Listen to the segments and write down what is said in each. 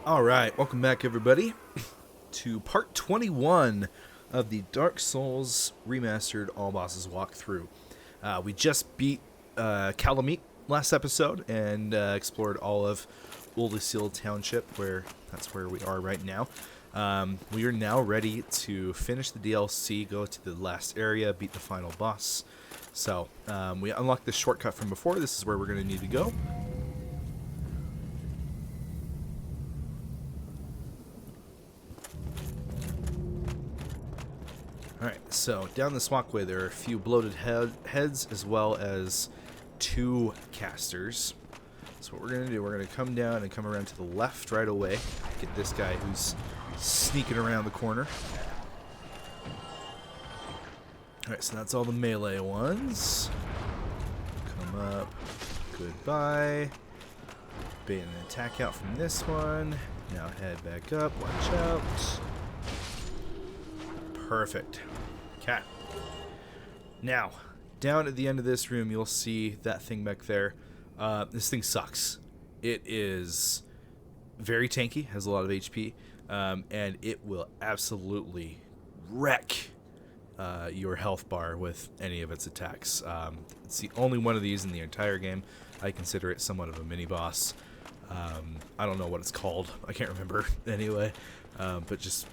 Alright, welcome back everybody to part 21 of the Dark Souls Remastered All Bosses walkthrough. We just beat Calamite last episode and explored all of Oldacil Township, that's where we are right now. We are now ready to finish the DLC, go to the last area, beat the final boss. So, we unlocked the shortcut from before. This is where we're going to need to go. Alright, so down this walkway there are a few bloated heads as well as 2 casters. So what we're going to do, we're going to come down and come around to the left right away. Get this guy who's sneaking around the corner. Alright, so that's all the melee ones. Come up. Goodbye. Bait an attack out from this one. Now head back up. Watch out. Perfect. Okay. Now, down at the end of this room, you'll see that thing back there. This thing sucks. It is very tanky, has a lot of HP, and it will absolutely wreck your health bar with any of its attacks. It's the only one of these in the entire game. I consider it somewhat of a mini-boss. I don't know what it's called. I can't remember anyway, but just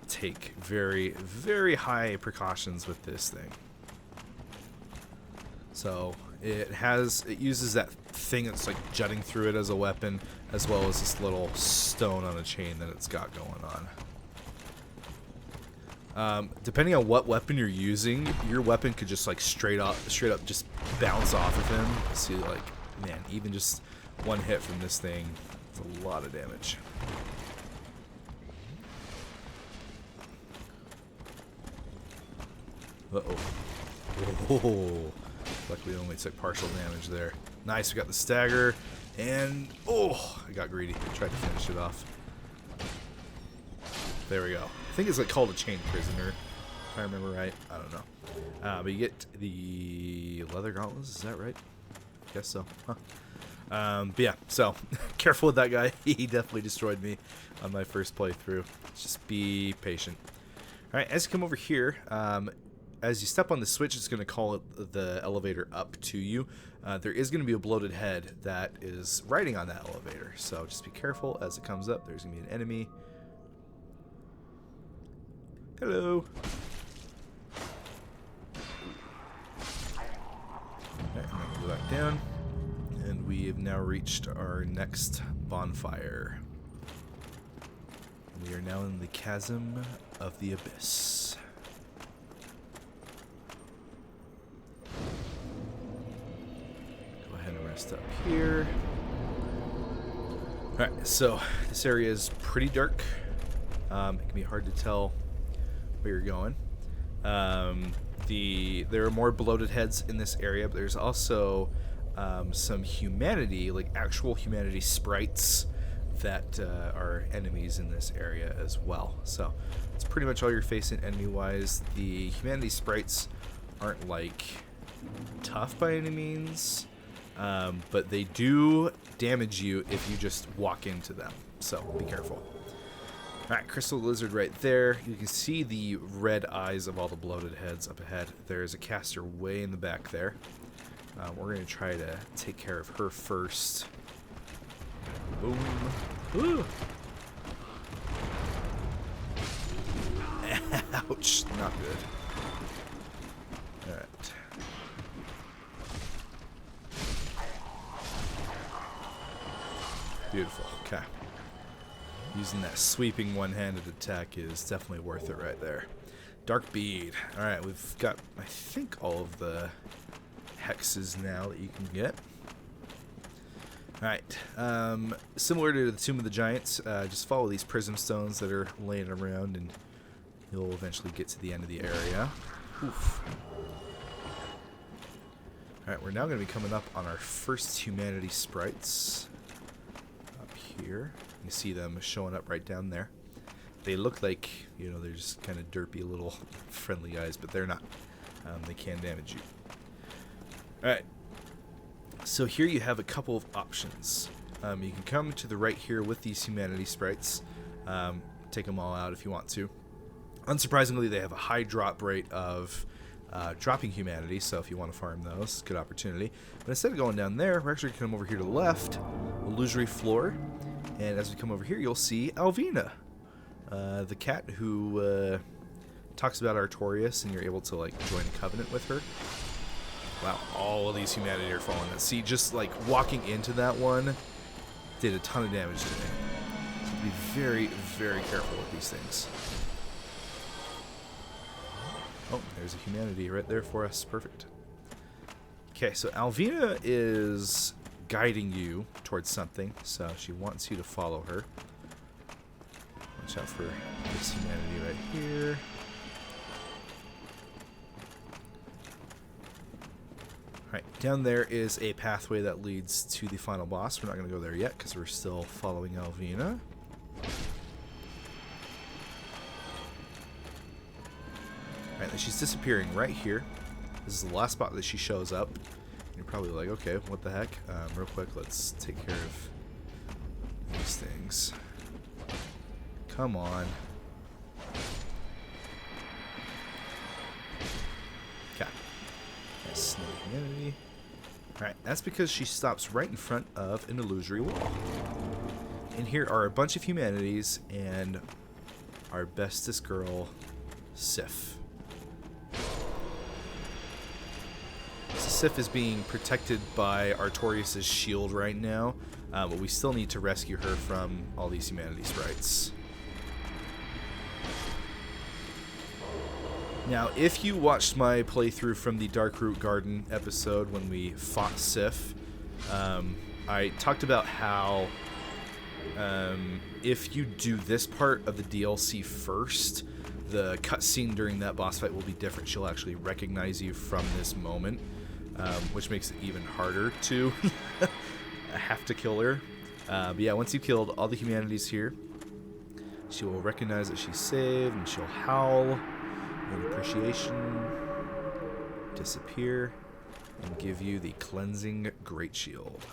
take very, very high precautions with this thing. So it uses that thing that's like jutting through it as a weapon, as well as this little stone on a chain that it's got going on. Depending on what weapon you're using, your weapon could just like straight up just bounce off of him. See, like, man, even just one hit from this thing, it's a lot of damage. Uh-oh. Oh, luckily only took partial damage there. Nice, we got the stagger, and oh, I got greedy. Tried to finish it off. There we go. I think it's like called a chain prisoner, if I remember right. I don't know. But you get the leather gauntlets, is that right? Guess so. Huh. But yeah, so careful with that guy. He definitely destroyed me on my first playthrough. Just be patient. Alright, as you come over here, as you step on the switch, it's going to call the elevator up to you. There is going to be a bloated head that is riding on that elevator, so just be careful as it comes up. There's going to be an enemy. Hello. Okay, I'm going to go back down, and we have now reached our next bonfire. We are now in the Chasm of the Abyss. Rest up here. Alright, so this area is pretty dark. It can be hard to tell where you're going. There are more bloated heads in this area, but there's also some humanity, like actual humanity sprites that are enemies in this area as well. So it's pretty much all you're facing enemy-wise. The humanity sprites aren't like tough by any means. But they do damage you if you just walk into them, so be careful. Alright, crystal lizard right there. You can see the red eyes of all the bloated heads up ahead. There's a caster way in the back there. We're going to try to take care of her first. Boom. Woo. Ouch, not good. Alright. Beautiful. Okay. Using that sweeping one-handed attack is definitely worth it right there. Dark bead. Alright, we've got, I think, all of the hexes now that you can get. Alright. Similar to the Tomb of the Giants, just follow these prism stones that are laying around and you'll eventually get to the end of the area. Oof. Alright, we're now going to be coming up on our first humanity sprites. Here. You see them showing up right down there. They look like, you know, they're just kind of derpy little friendly guys, but they're not. They can damage you. Alright. So here you have a couple of options. You can come to the right here with these humanity sprites. Take them all out if you want to. Unsurprisingly, they have a high drop rate of dropping humanity, so if you want to farm those, good opportunity. But instead of going down there, we're actually going to come over here to the left, illusory floor, and as we come over here, you'll see Alvina, the cat who talks about Artorias, and you're able to like join a covenant with her. Wow, all of these humanity are falling. See, just like walking into that one did a ton of damage to me. So be very, very careful with these things. Oh, there's a humanity right there for us. Perfect. Okay, so Alvina is guiding you towards something, so she wants you to follow her. Watch out for this humanity right here. Alright, down there is a pathway that leads to the final boss. We're not going to go there yet because we're still following Alvina. Alright, she's disappearing right here. This is the last spot that she shows up. You're probably like, okay, what the heck? Real quick, let's take care of these things. Come on. Okay. Nice, no humanity. Alright, that's because she stops right in front of an illusory wall. And here are a bunch of humanities and our bestest girl, Sif. Sif is being protected by Artorias' shield right now, but we still need to rescue her from all these humanity sprites. Now, if you watched my playthrough from the Darkroot Garden episode when we fought Sif, I talked about how if you do this part of the DLC first, the cutscene during that boss fight will be different. She'll actually recognize you from this moment. Which makes it even harder to have to kill her. But yeah, once you've killed all the humanities here, she will recognize that she's saved, and she'll howl in appreciation, disappear, and give you the cleansing great shield.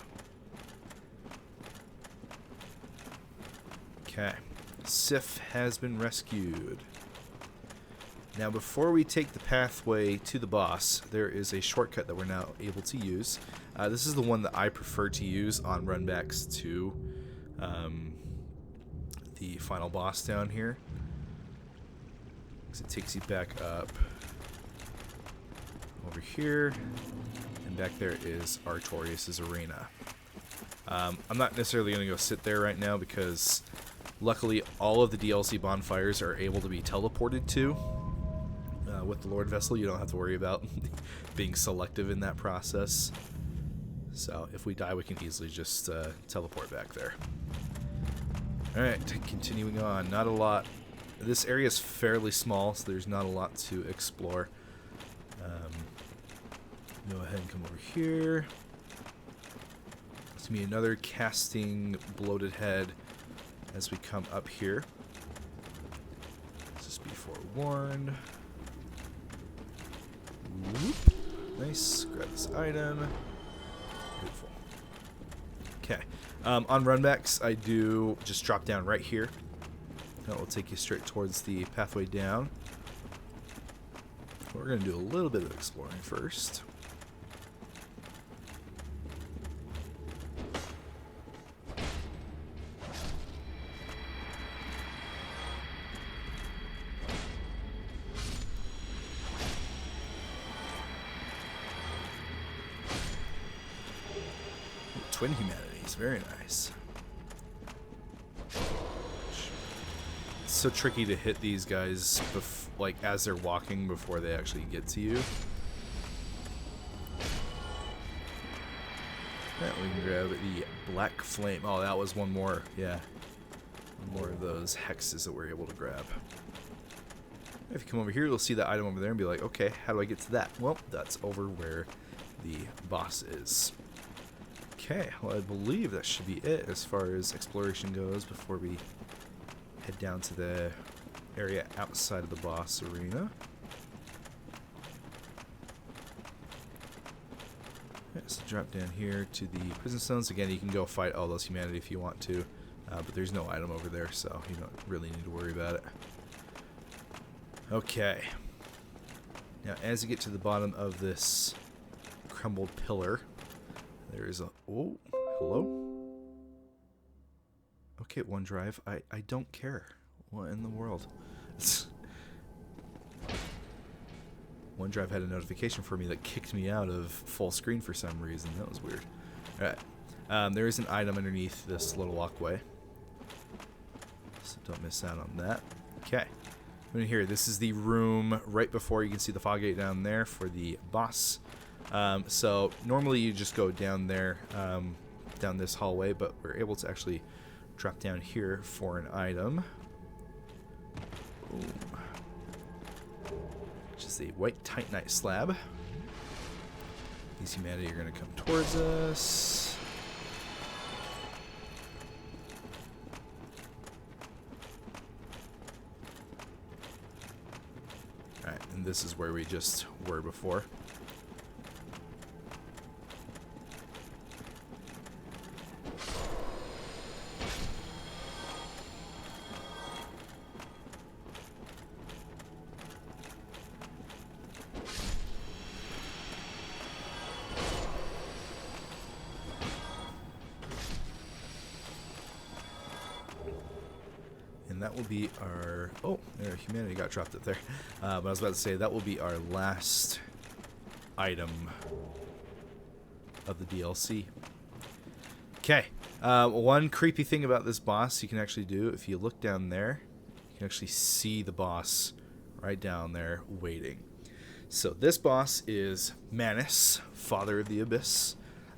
Okay, Sif has been rescued. Now, before we take the pathway to the boss, there is a shortcut that we're now able to use. This is the one that I prefer to use on runbacks to the final boss down here. Because it takes you back up over here, and back there is Artorias' arena. I'm not necessarily going to go sit there right now because luckily all of the DLC bonfires are able to be teleported to. With the Lord Vessel, you don't have to worry about being selective in that process. So if we die, we can easily just teleport back there. Alright, continuing on. Not a lot. This area is fairly small, so there's not a lot to explore. Go ahead and come over here. There's going to be another casting bloated head as we come up here. Just be forewarned. Whoop. Nice. Grab this item. Beautiful. Okay. On runbacks, I do just drop down right here. That will take you straight towards the pathway down. We're going to do a little bit of exploring first. Twin humanities, very nice. It's so tricky to hit these guys like as they're walking before they actually get to you. Right, we can grab the black flame. Oh, that was one more. Yeah, one more of those hexes that we're able to grab. If you come over here, you'll see that item over there and be like, okay, how do I get to that? Well, that's over where the boss is. Okay, well, I believe that should be it as far as exploration goes before we head down to the area outside of the boss arena. Okay, so drop down here to the prison stones. Again, you can go fight all those humanity if you want to, but there's no item over there, so you don't really need to worry about it. Okay. Now, as you get to the bottom of this crumbled pillar, there is a... Oh, hello? Okay, OneDrive, I don't care. What in the world? OneDrive had a notification for me that kicked me out of full screen for some reason. That was weird. Alright. There is an item underneath this little walkway, so don't miss out on that. Okay. In here, this is the room right before you can see the fog gate down there for the boss. So normally you just go down there, down this hallway, but we're able to actually drop down here for an item. Ooh. Which is the white titanite slab. These humanity are going to come towards us. Alright, and this is where we just were before. And that will be our... Oh, there, humanity got dropped up there. But I was about to say, that will be our last item of the DLC. Okay. One creepy thing about this boss you can actually do, if you look down there, you can actually see the boss right down there waiting. So this boss is Manus, Father of the Abyss.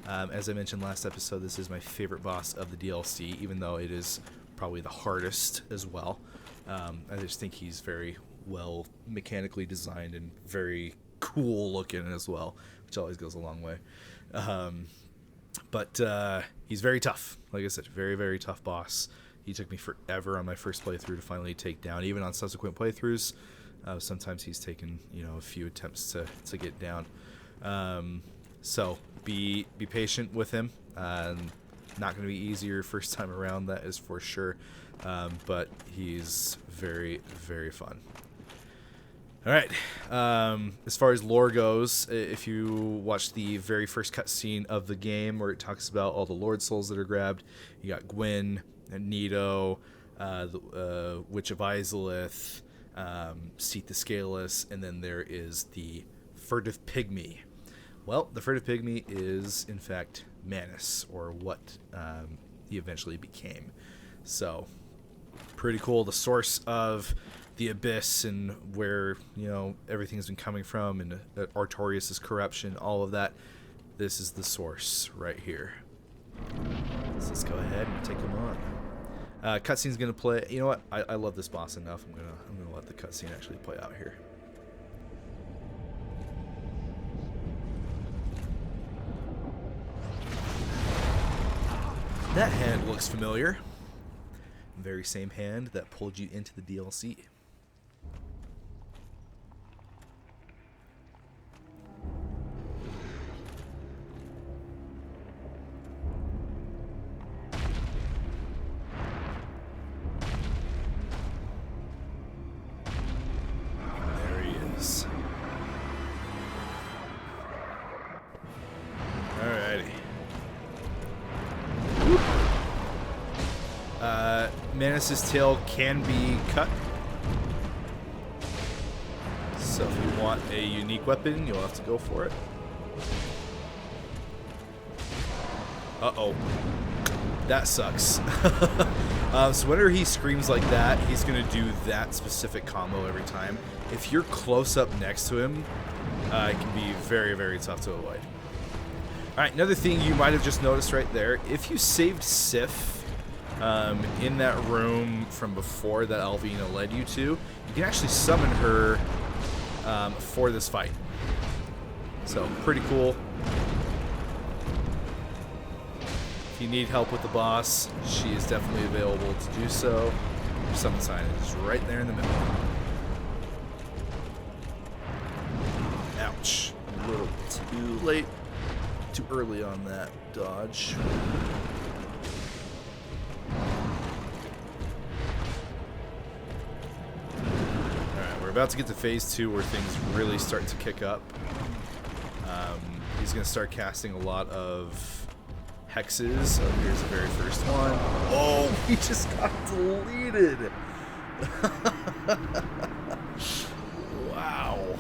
As I mentioned last episode, this is my favorite boss of the DLC, even though it is probably the hardest as well. I just think he's very well mechanically designed and very cool looking as well, which always goes a long way. But he's very tough. Like I said, very, very tough boss. He took me forever on my first playthrough to finally take down. Even on subsequent playthroughs, sometimes he's taken, you know, a few attempts to get down. So be patient with him. Not going to be easier first time around, that is for sure. But he's very, very fun. Alright, as far as lore goes, if you watch the very first cutscene of the game where it talks about all the Lord Souls that are grabbed, you got Gwyn, and Nito, the Witch of Izalith, Seat the Scaleless, and then there is the Furtive Pygmy. Well, the Furtive Pygmy is, in fact, Manus, or what he eventually became. So, pretty cool. The source of the Abyss and where, you know, everything's been coming from, and Artorias' corruption, all of that. This is the source right here. So let's go ahead and take him on. Cutscene's gonna play. You know what? I love this boss enough. I'm gonna let the cutscene actually play out here. That hand looks familiar. Very same hand that pulled you into the DLC. There he is. Alrighty. Manus' tail can be cut. So if you want a unique weapon, you'll have to go for it. Uh-oh. That sucks. So whenever he screams like that, he's going to do that specific combo every time. If you're close up next to him, it can be very, very tough to avoid. Alright, another thing you might have just noticed right there, if you saved Sif in that room from before that Alvina led you to, you can actually summon her for this fight. So, pretty cool. If you need help with the boss, she is definitely available to do so. Your summon sign is right there in the middle. Ouch. A little too late. Too early on that dodge. Alright, we're about to get to phase 2 where things really start to kick up. He's going to start casting a lot of hexes. Oh, here's the very first one. Oh, he just got deleted. Wow.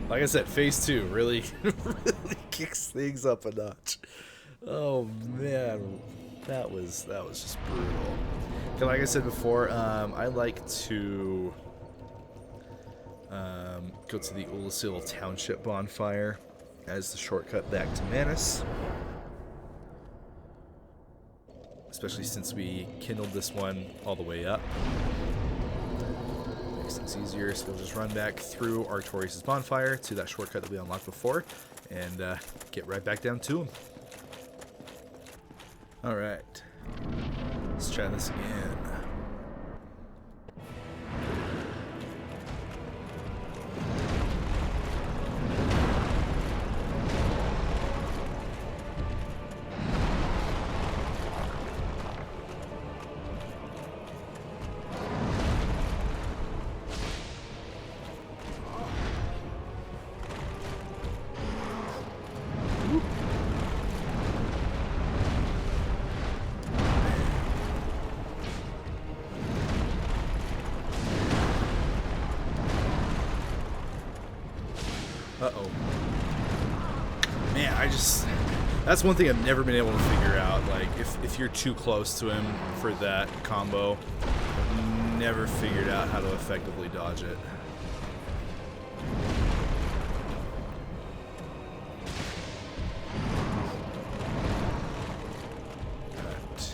Like I said, phase 2 really, really kicks things up a notch. Oh man, that was just brutal. Okay, like I said before, I like to go to the Ulasil Township bonfire as the shortcut back to Manus. Especially since we kindled this one all the way up. Makes things easier, so we'll just run back through Artorias' bonfire to that shortcut that we unlocked before, and get right back down to him. Alright. Let's try this again. Uh-oh. Man, that's one thing I've never been able to figure out. Like, if you're too close to him for that combo, I've never figured out how to effectively dodge it. Alright.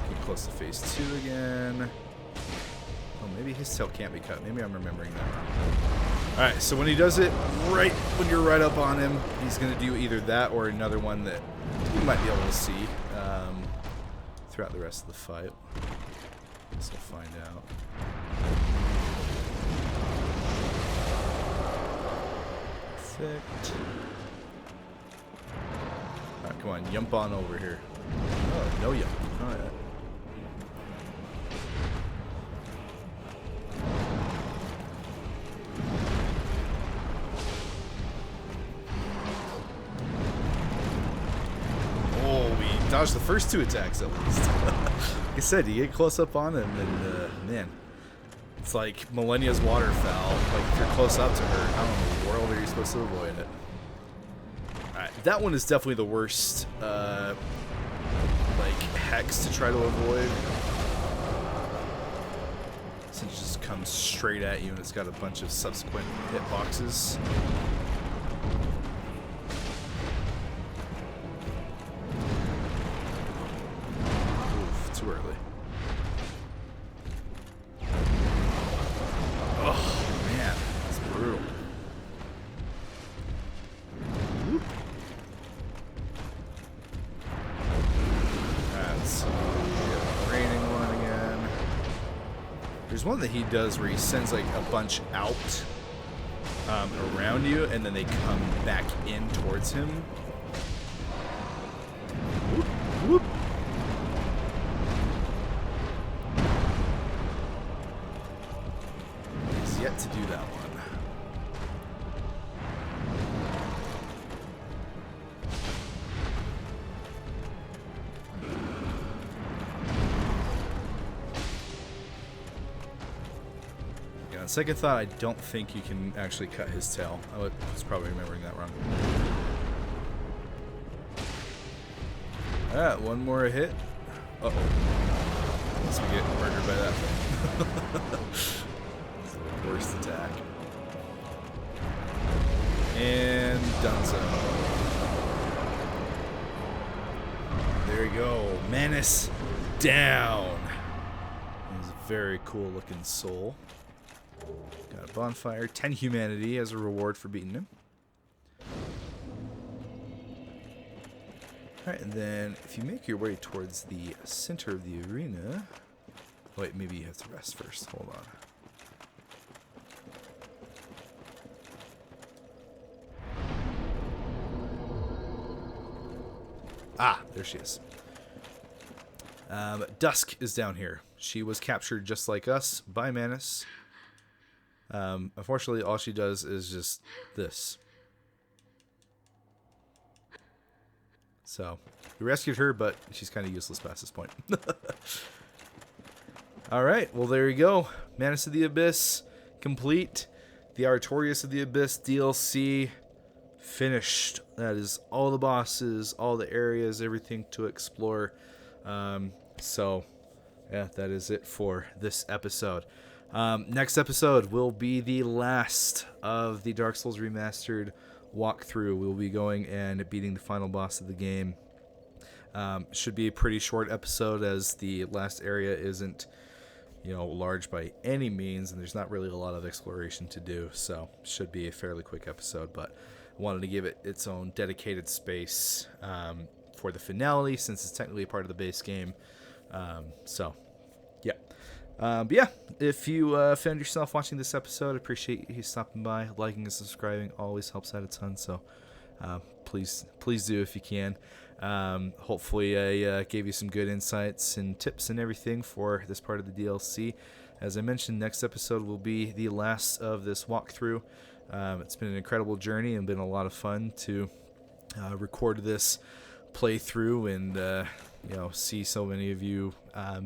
Get close to phase 2 again. Oh, maybe his tail can't be cut. Maybe I'm remembering that wrong. Alright, so when he does it right when you're right up on him, he's going to do either that or another one that you might be able to see throughout the rest of the fight. Guess we'll find out. Perfect. Alright, come on, yump on over here. Oh, no yump. Alright. Dodge the first 2 attacks at least. Like I said, you get close up on him, and man, it's like Millennia's waterfowl. Like if you're close up to her, how in the world are you supposed to avoid it? Alright, that one is definitely the worst like hex to try to avoid. Since it just comes straight at you and it's got a bunch of subsequent hitboxes. Too early. Oh man, that's brutal. Whoop. That's the raining one again. There's one that he does where he sends like a bunch out around you, and then they come back in towards him. Whoop, whoop. Yet to do that one. Yeah, on second thought, I don't think you can actually cut his tail. I was probably remembering that wrong. Alright, one more hit. Uh-oh. Unless we get murdered by that thing. Worst attack. And donezo. There you go. Manus down. He's a very cool looking soul. Got a bonfire. 10 humanity as a reward for beating him. Alright, and then if you make your way towards the center of the arena... Wait, maybe you have to rest first. Hold on. Ah, there she is. Dusk is down here. She was captured just like us by Manus. Unfortunately, all she does is just this. So, we rescued her, but she's kind of useless past this point. Alright, well there you go. Manus of the Abyss, complete. The Artorias of the Abyss DLC, finished. That is all the bosses, all the areas, everything to explore. So, yeah, that is it for this episode. Next episode will be the last of the Dark Souls Remastered walkthrough. We'll be going and beating the final boss of the game. Should be a pretty short episode, as the last area isn't, large by any means, and there's not really a lot of exploration to do, so should be a fairly quick episode, but I wanted to give it its own dedicated space for the finale, since it's technically part of the base game. But yeah, if you found yourself watching this episode, I appreciate you stopping by. Liking and subscribing always helps out a ton, so please do if you can. Hopefully I gave you some good insights and tips and everything for this part of the DLC. As I mentioned, next episode will be the last of this walkthrough. It's been an incredible journey and been a lot of fun to record this playthrough and see so many of you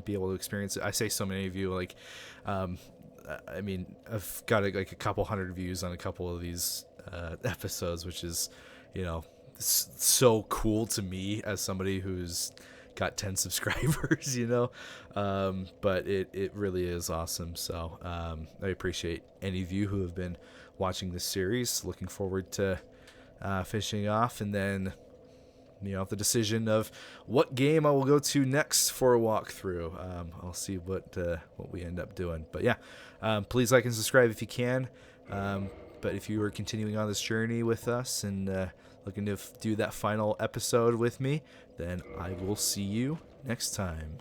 be able to experience it. I say so many of you, like, I mean, I've got like a couple hundred views on a couple of these episodes, which is, so cool to me as somebody who's got 10 subscribers, but it really is awesome. So I appreciate any of you who have been watching this series. Looking forward to finishing off, and then the decision of what game I will go to next for a walkthrough. I'll see what we end up doing. But yeah, please like and subscribe if you can. But if you are continuing on this journey with us and looking to do that final episode with me, then I will see you next time.